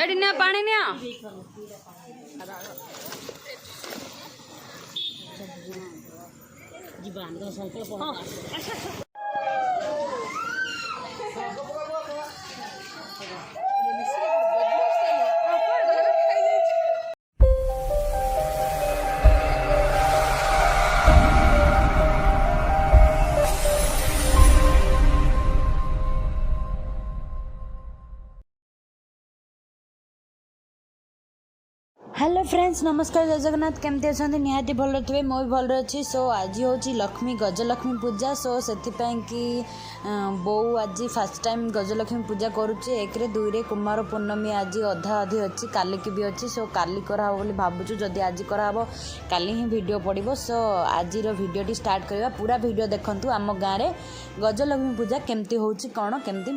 ଏଠି ନିଅ ପାଣି ନିଅ। हेलो फ्रेंड्स नमस्कार जय जगन्नाथ केमती अच्छा निहाती भल थे मुझे भल अच्छी सो आज हूँ लक्ष्मी गजलक्ष्मी पूजा सो से कि बो आज फास्ट टाइम गजलक्ष्मी पूजा करुचे एक दुई कुमार पूर्णमी आज अधा अधि अच्छी काली की भी अच्छी सो काली कराव बोली भावुँ जदि आज कराव काली ही वीडियो पड़ो सो आज वीडियो स्टार्ट करवा पूरा वीडियो देखंतु आम गाँव में गजलक्ष्मी पूजा केमती होची कौन केमती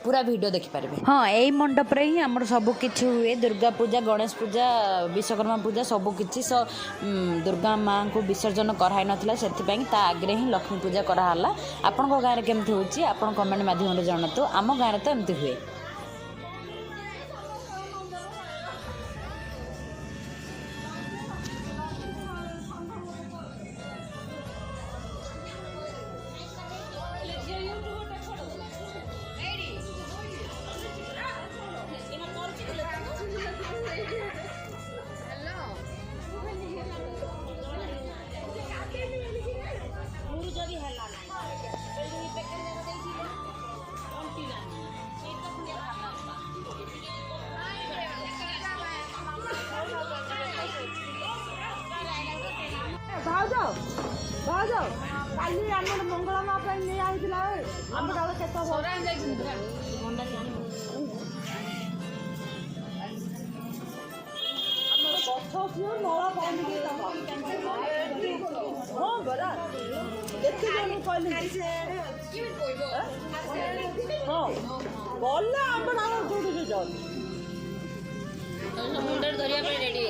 पूरा वीडियो देखिपारे। हाँ यही मंडप रे ही आमर सबकि हुए दुर्गा पूजा गणेश पूजा विश्वकर्मा पूजा सबकि सो दुर्गा माँ को विसर्जन कराई नाला से आगे ही लक्ष्मी पूजा कराला। आपण गाँव में केमती होची आपण कमेंट माध्यम जनातु आम गाँव में तो एमती हुए। काली आम मंगल माँ नहीं आईला आम डाल के हाँ बरा हाँ गला आम डाल मुंडर धरिया रेडी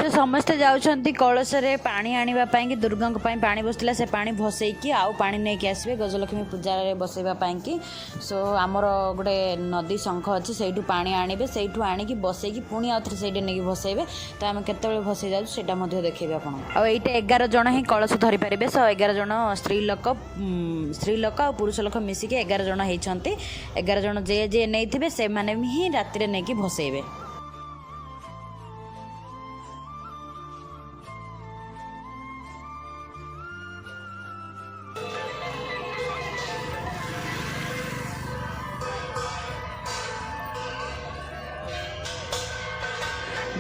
समस्ते जाउछंती कलश रे पानी आनिबा पई कि दुर्गा को पई पानी बसला से पानी भसई कि आउ पानी नै कि आसबे गजलक्ष्मी पूजा रे बसैबा पई कि सो हमर गोटे नदी शंख अछि सेठू पानी आनिबे सेठू आनी कि बसई कि पुनी आउथरे सेठे नै कि भसैबे त हम केते बेले भसै जाउ सेटा मध्ये देखैबे आपण आ एटा 11 जण ही कलश धरि परिबे सो 11 जण स्त्री लोक आ पुरुष लोक मिसी के 11 जण हेछंती 11 जण जे जे नैथिबे से माने ही राति रे नै कि भसैबे।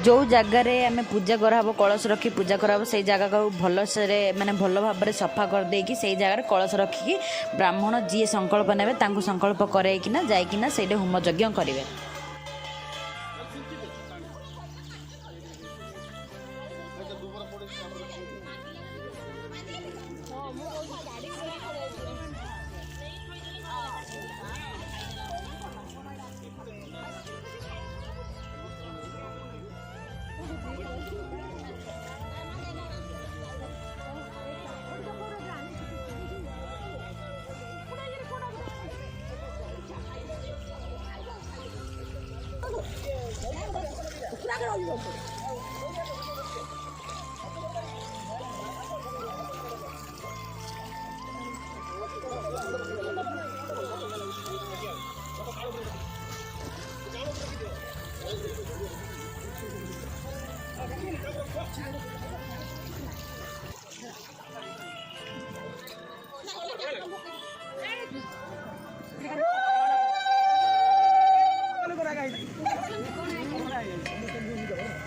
जो जगार आम पूजा कराब कलश रखी पूजा कराब से जगह को भलसे माने भल भाव में सफा करदेकि से जगार कलश रखिकी ब्राह्मण जी संकल्प ने संकल्प करना जाइकिना से होम यज्ञ करेंगे।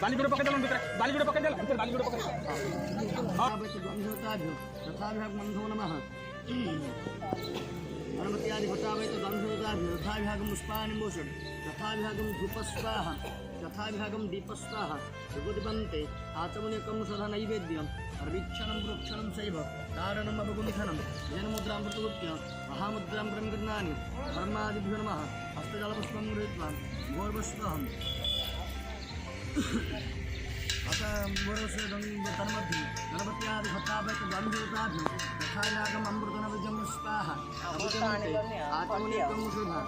बाली गुड़ पकड़ दे बाली गुड़ पकड़ दे बाली गुड़ पकड़ हां तथा विभाग मंधो नमः अनुमत्यादि घटावे तो दंधोदाभ्यो तथा विभागम पुष्पानि मोषण तथा विभागम धूपस्वाहा तथा विभागम दीपस्वाहा विभूतिबन्ते आचमनीयकं सदा नैवेद्यं अर्विक्षणं वृक्षणं शैव तारणं अवगुलिखनं जनमुद्रां प्रतुत्य महामुद्रां ब्रह्मगृह्णानि धर्मादिभ्यो नमः हस्तजलपुष्पं गृहीत्वा भोर्वस्वहम् अतः मोरसे तन्मध्ये गणपत्यादि भक्ताभ्य द्वाभिभूताभ्यो तथा यागम् अमृतनविजं स्वाहा आचमनीयकं शुभा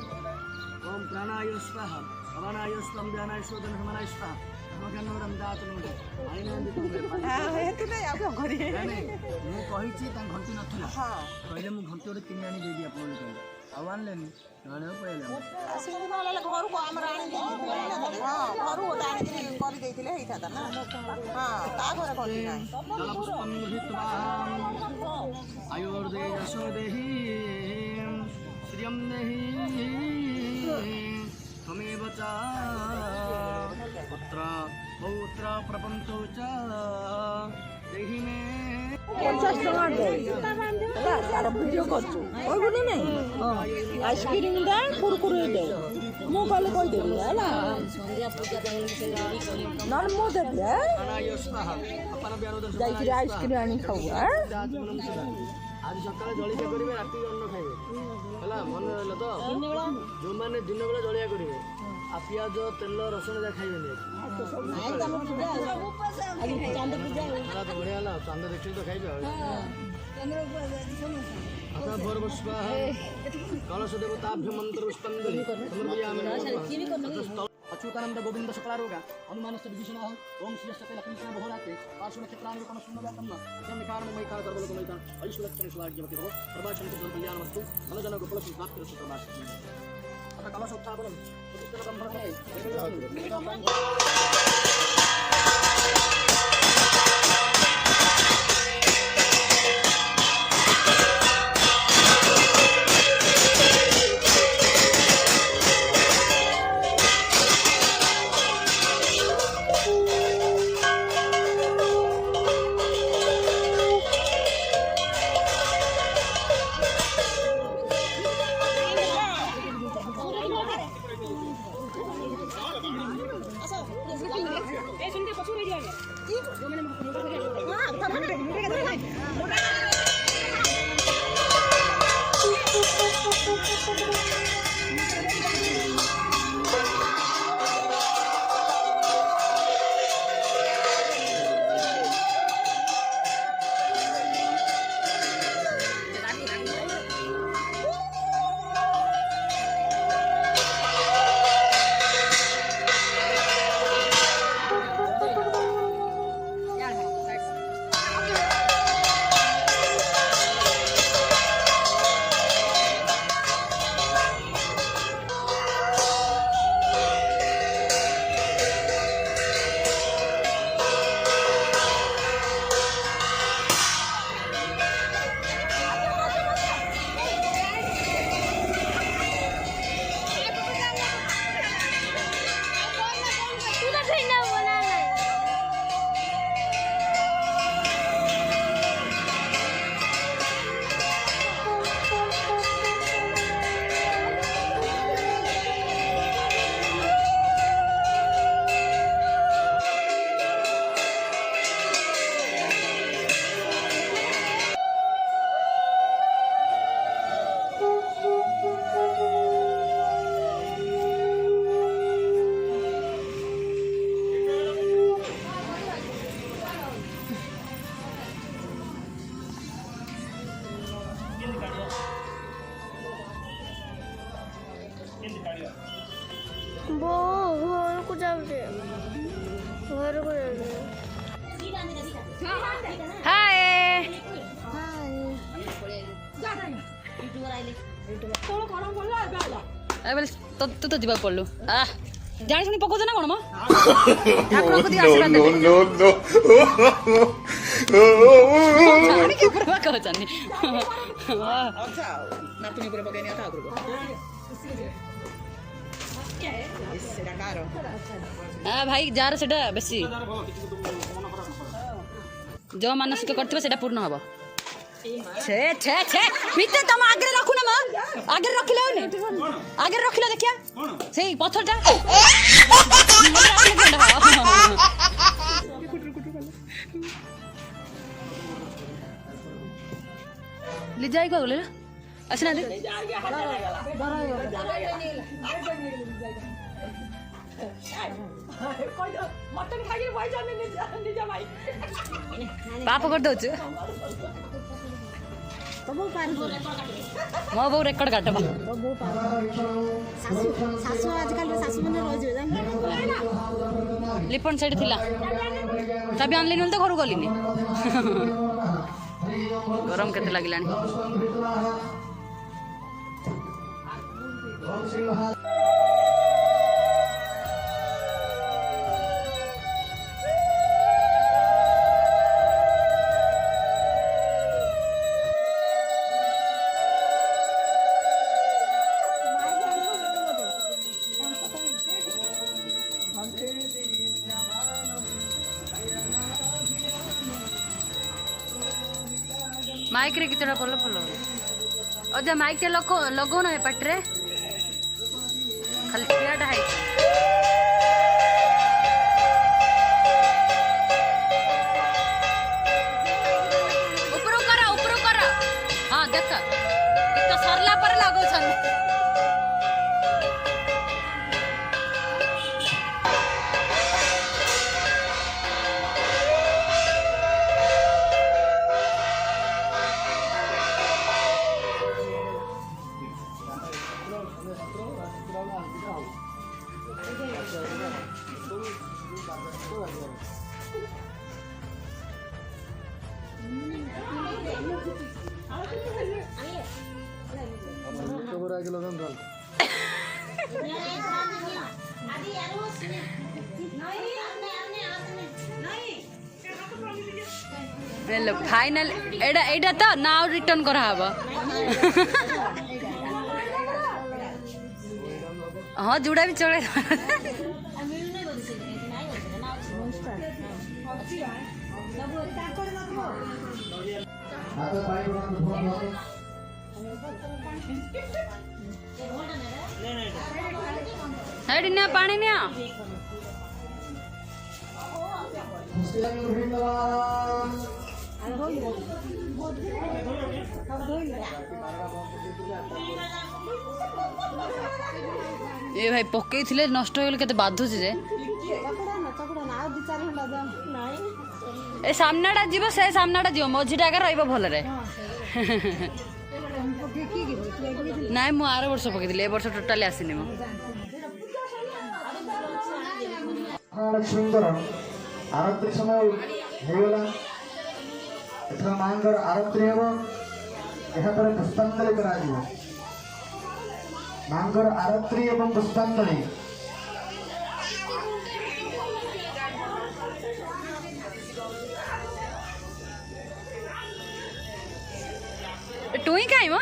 ओम प्राणाय स्वाहा अवनाय स्वं ज्ञानाय शोधन समनाय स्वाहा नमकन्नवरं दातुनुदे हेतु नहीं आप घरे नहीं मैं कहिछि ता घंटी नथिला कहले मु घंटी ओटे किनि आनी देबी आपन कहले आवान लेनी नाने पयले आसिन वाला घर को हमर आनी हां घर ओटा आनी कर देथिले हेता ना हां ता घर कोनी नाही जलपुष्पं गृहीत्वा आयुर्दे यशो देहि श्रियं देहि त्वमेव च पुत्र पौत्र प्रपंचो च देहि मे 50 टका दे तार वीडियो करछु कहबो नहीं आइसक्रीम दे कुरकुरे दे मु कल कह देबी हला संध्या पूजा नन मो दे प्राणाय स्वाहा अपन ब्यारोदर जाई कि आइसक्रीम आनी खाऊ हां आज सकाळ जळिया करिवे राती अन्न खाइबे हला मन रहला तो जो माने दिन बेला जळिया करिवे आ पियाज तेल रसुन जा खाइबे नहीं चांद पूजा हां तो बढ़िया हला चांद देखि तो खाइबे अतः भोरवस्वाह कलश देवताभ्य मंत्र पुष्पांजलि समर्पयामि अच्युतानंद गोविंद सकलारोगा अनुमानस्य विभीषणः ओम श्रीयस्ते लक्ष्मीकृष्ण बहुराते पार्श्वनक्षत्राणि रूपमस्मन्नव्यातम् निकारमयिका सर्वलोकमयिका ऐश्वर्यक्षणे स्वाज्यवतितो प्रभाषन्ति कल्याणमस्तु मनजन गोकुलस्य प्राप्तिरस्तु प्रभाषति अतः कलश उत्थापनं प्रतिष्ठितं ब्रह्मणे हाय तू तो जीवा पड़लु जानी शुणी पकाउछ ना कौन म ठाकुर को दिया आशीर्वाद देबे जानी के ऊपर पकाउछनी नातुनी पर पकाइनी आता ठाकुर को सेटा कारो भाई जार सेटा बेसी जो मानसिक करथिबे सेटा पूर्ण हबो छे छे छे मिते तम आगे रखु ना आगे रखिलो ने आगे रखिलो देखिया सेई पत्थरटा ले जाई को बोले असना दे मटन खाइए भाई जाने निजा भाई पाप कर दो मो बो रेकर्ड काटबा शाशु आजकल शाशु मैंने रोज लिपन साइड थिला तभी आनली न तो घर गलिनी गरम केते लागिलानी माइक रे कितड़ा पल्लो पल्लो अजा माइक के लगो ना पटरे खाली ठियाटा है ऊपर करा हां देख तो सरला पर लागो छन हेलो फाइनल एडा एडा तो नाउ रिटर्न करा हबो हां जुड़ा भी चले हेड ने पानी ने ए भाई पकई थिले नष्ट हो गेल केते बाधु जे ए सामनाटा जीव से सामनाटा जीव मझीटा आगे रहिबो भल रे नाइ मु आर वर्ष पकईली ए वर्ष टोटाली आसीनी मु सुंदर आरती समय होगला एथरा मांगर आरती हेबो एहा पर पुष्पांजलि करा दियो मांगर आरती एवं पुष्पांजलि टुई काई म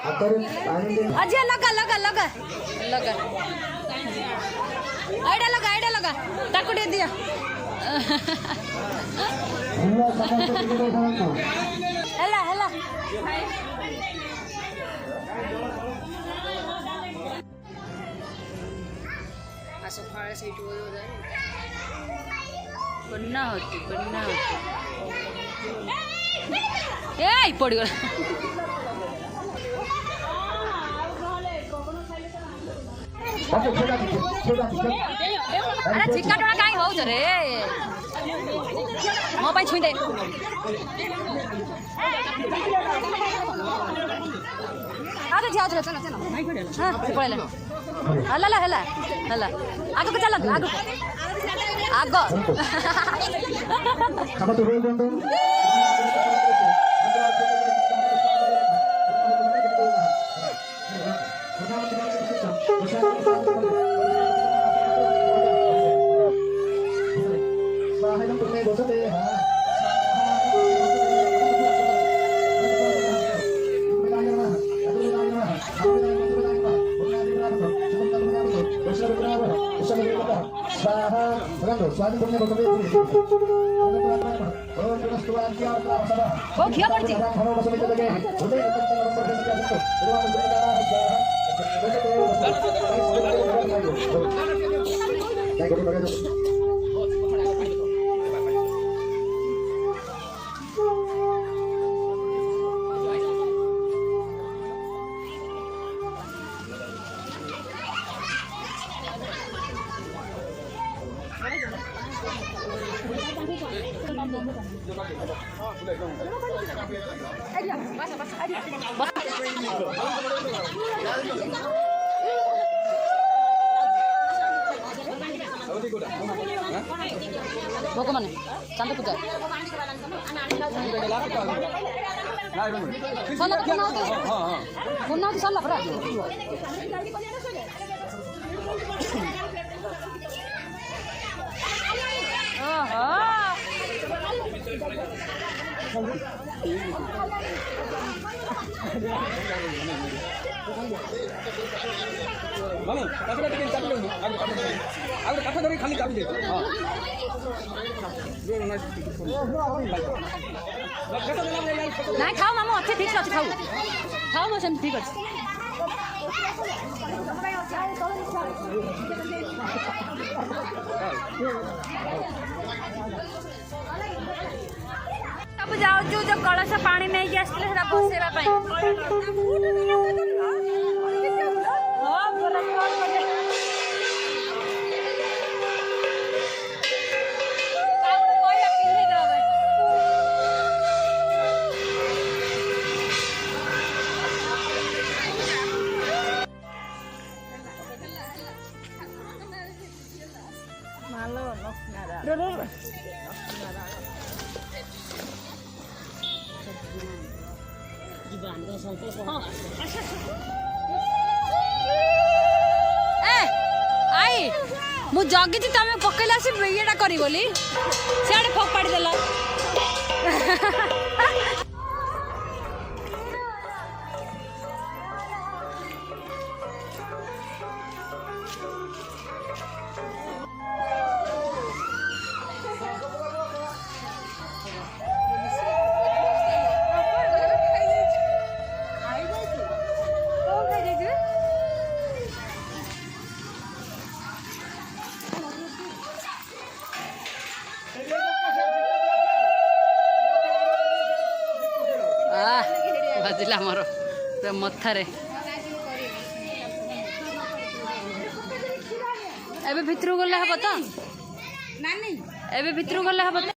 ହାତରେ ପାଣି ଦେଇ अजय लगा लगा लगा लगा आइडा लगा ताकू दे दिया ଫୁଲ ସମସ୍ତେ ଟିକେ ଦେଖନ୍ତୁ। ହେଲା ହେଲା बन्ना होती ए पड़गला ବାବୁ ଛୋଟା ଟିକେ अरे चिक्का टोना काई हो रे मो पाई छुई दे आगे जाओ चलो चलो चलो हां पळले हला हला हला आगो को चलो आगो ଖାବା ତ ହୋଇ ଦିଅନ୍ତୁ। ओ खिया पड़ती भोग माने चांद पूजा सल्ला पुन्हा सल्ला परा काठ धरी खाली चाबी दे ना खाओ मामू अच्छे ठीक अच्छे खाओ खाओ मो सेम ठीक अच्छे अब जाओ जो कलश पानी नहीं के आसले सेटा बसेरा पई आई मु जगी तमें पकईला से येटा करी बोली सियाड़े फोपाड़ी देला बाजिला मोर मथारे एबे भितरू गले हबो तो नानी एबे भितरू गले हबो।